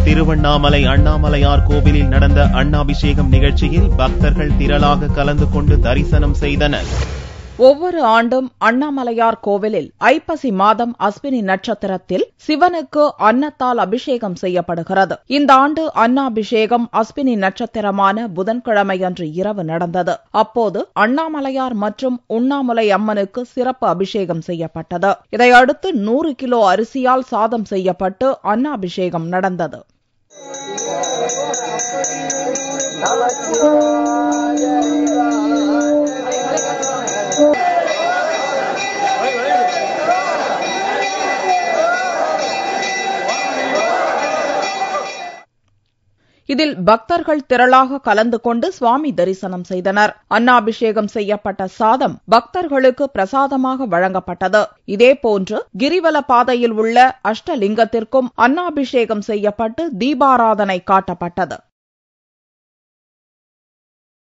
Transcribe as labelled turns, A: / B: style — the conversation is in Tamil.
A: திருவண்ணாமலை அண்ணாமலையார் கோவிலில் நடந்த அன்னாபிஷேகம் நிகழ்ச்சியில் பக்தர்கள் திரளாக கலந்து கொண்டு தரிசனம் செய்தனர்.
B: ஒவ்வொரு ஆண்டும் அண்ணாமலையார் கோவிலில் ஐப்பசி மாதம் அஸ்வினி நட்சத்திரத்தில் சிவனுக்கு அன்னத்தால் அபிஷேகம் செய்யப்படுகிறது. இந்த ஆண்டு அன்னாபிஷேகம் அஸ்வினி நட்சத்திரமான புதன்கிழமையன்று இரவு நடந்தது. அப்போது அண்ணாமலையார் மற்றும் உண்ணாமுலை அம்மனுக்கு சிறப்பு அபிஷேகம் செய்யப்பட்டது. இதையடுத்து 100 கிலோ அரிசியால் சாதம் செய்யப்பட்டு அன்னாபிஷேகம் நடந்தது. இதில் பக்தர்கள் திரளாக கலந்து கொண்டு சுவாமி தரிசனம் செய்தனர். அன்னாபிஷேகம் செய்யப்பட்ட சாதம் பக்தர்களுக்கு பிரசாதமாக வழங்கப்பட்டது. இதேபோன்று கிரிவல பாதையில் உள்ள அஷ்டலிங்கத்திற்கும் அன்னாபிஷேகம் செய்யப்பட்டு தீபாராதனை காட்டப்பட்டது.